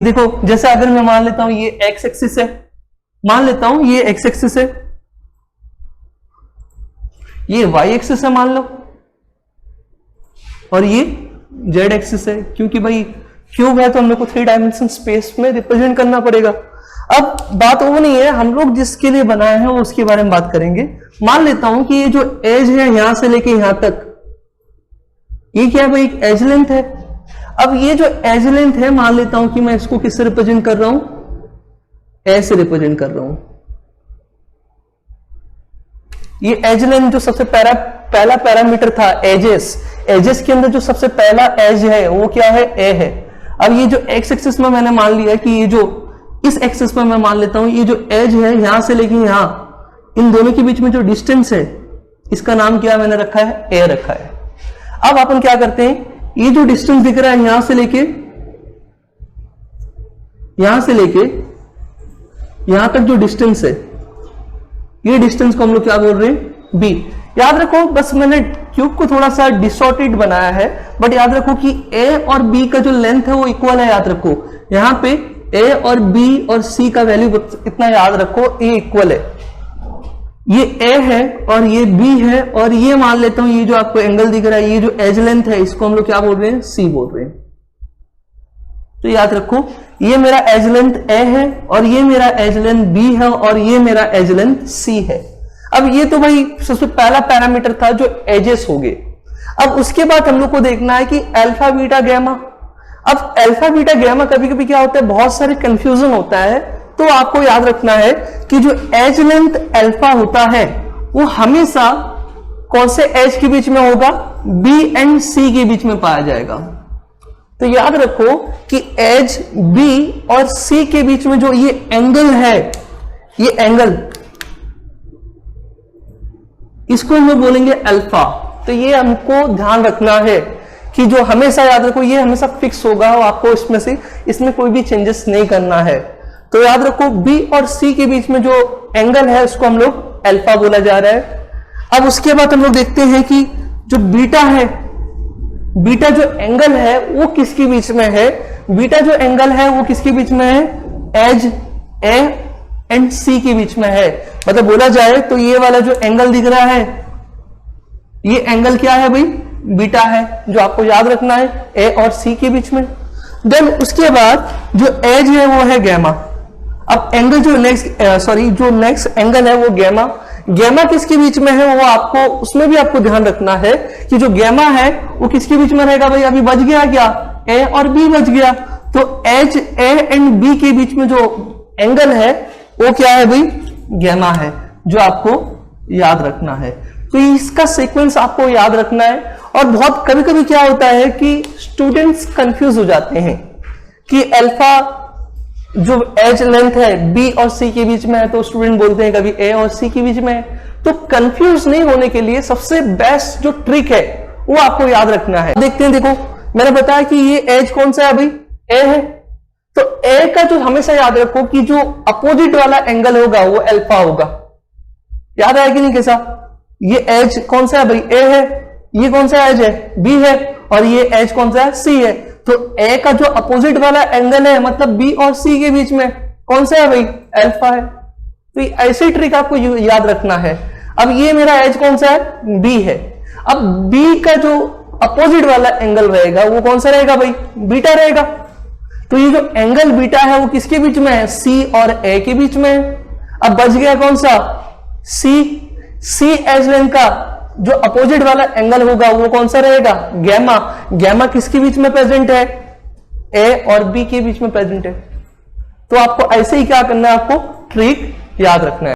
देखो जैसे अगर मैं मान लेता हूं ये एक्स एक्सिस है, मान लेता हूं ये एक्स एक्सिस है, ये वाई एक्सिस है मान लो, और ये जेड एक्सिस है, क्योंकि भाई क्यूब है तो हम लोग को 3 डायमेंशन स्पेस में रिप्रेजेंट करना पड़ेगा। अब बात वो नहीं है, हम लोग जिसके लिए बनाए हैं वो उसके बारे में बात करेंगे। मान लेता हूं कि ये जो एज है यहां से लेके यहां तक, ये क्या है भाई, एक एज लेंथ है। अब ये जो एज लेंथ है मान लेता हूं कि मैं इसको किससे रिप्रेजेंट कर रहा हूं, ए से रिप्रेजेंट कर रहा हूं। ये एज लेंथ जो सबसे पहला पैरामीटर था एजेस, एजेस के अंदर जो सबसे पहला एज है वो क्या है, ए है। अब ये जो एक्स एक्सिस में मैंने मान लिया कि ये जो इस एक्सिस में मैं मान लेता हूं ये जो एज है यहां से लेके यहां, इन दोनों के बीच में जो डिस्टेंस है इसका नाम क्या मैंने रखा है, ए रखा है। अब अपन क्या करते हैं, ये जो डिस्टेंस दिख रहा है यहां से लेके यहां तक जो डिस्टेंस है, ये डिस्टेंस को हम लोग क्या बोल रहे हैं, बी। याद रखो बस मैंने क्यूब को थोड़ा सा डिस्टॉर्टेड बनाया है, बट याद रखो कि ए और बी का जो लेंथ है वो इक्वल है। याद रखो यहां पे ए और बी और सी का वैल्यू इतना याद रखो, ए इक्वल है। ये ए है और ये बी है, और ये मान लेता हूं ये जो आपको एंगल दिख रहा है, ये जो एज लेंथ है इसको हम लोग क्या बोल रहे हैं, सी बोल रहे हैं। तो याद रखो ये मेरा एज लेंथ ए है और ये मेरा एज लेंथ बी है और ये मेरा एज लेंथ सी है। अब ये तो भाई सबसे पहला पैरामीटर था जो एजेस हो गए। अब उसके बाद हम लोग को देखना है कि अल्फा बीटा गैमा। अब अल्फा बीटा गैमा कभी कभी क्या होता है, बहुत सारे कंफ्यूजन होता है, तो आपको याद रखना है कि जो एज लेंथ अल्फा होता है वो हमेशा कौन से एज के बीच में होगा, बी एंड सी के बीच में पाया जाएगा। तो याद रखो कि एज बी और सी के बीच में जो ये एंगल है, ये एंगल इसको हम लोग बोलेंगे अल्फा। तो ये हमको ध्यान रखना है कि जो हमेशा याद रखो ये हमेशा फिक्स होगा और आपको इसमें कोई भी चेंजेस नहीं करना है। तो याद रखो बी और सी के बीच में जो एंगल है उसको हम लोग अल्फा बोला जा रहा है। अब उसके बाद हम लोग देखते हैं कि जो बीटा है, बीटा जो एंगल है वो किसके बीच में है, बीटा जो एंगल है वो किसके बीच में है, एज ए एंड सी के बीच में है। मतलब बोला जाए तो ये वाला जो एंगल दिख रहा है ये एंगल क्या है भाई, बीटा है, जो आपको याद रखना है ए और सी के बीच में। देन उसके बाद जो एज है वो है गैमा। अब एंगल जो नेक्स्ट एंगल है वो गैमा। गैमा किसके बीच में है वो आपको, उसमें भी आपको ध्यान रखना है कि जो गैमा है वो किसके बीच में रहेगा भाई, अभी बच गया क्या, ए और बी बच गया। तो एज ए एंड बी के बीच में जो एंगल है वो क्या है भाई, गैमा है, जो आपको याद रखना है। तो इसका सीक्वेंस आपको याद रखना है। और बहुत कभी कभी क्या होता है कि स्टूडेंट्स कंफ्यूज हो जाते हैं कि अल्फा जो एज लेंथ है बी और सी के बीच में है, तो स्टूडेंट बोलते हैं कभी ए और सी के बीच में है। तो कंफ्यूज नहीं होने के लिए सबसे बेस्ट जो ट्रिक है वो आपको याद रखना है। देखते हैं, देखो मैंने बताया कि ये एज कौन सा है भाई, ए है। तो ए का जो हमेशा याद रखो कि जो अपोजिट वाला एंगल होगा वो अल्फा होगा। याद आया कि नहीं कैसा, ये एज कौन सा है भाई, ए है, ये कौन सा एज है, बी है, और ये एज कौन सा है, सी है। तो ए का जो अपोजिट वाला एंगल है मतलब बी और सी के बीच में कौन सा है भाई, अल्फा है। तो ऐसी ट्रिक आपको याद रखना है। अब ये मेरा एज कौन सा है, बी है। अब बी का जो अपोजिट वाला एंगल रहेगा वो कौन सा रहेगा भाई, बीटा रहेगा। तो ये जो एंगल बीटा है वो किसके बीच में है, सी और ए के बीच में है। अब बच गया कौन सा, सी। सी एज लेंथ का जो अपोजिट वाला एंगल होगा वो कौन सा रहेगा, गैमा। गैमा किसके बीच में प्रेजेंट है, ए और बी के बीच में प्रेजेंट है। तो आपको ऐसे ही क्या करना है, आपको ट्रिक याद रखना है।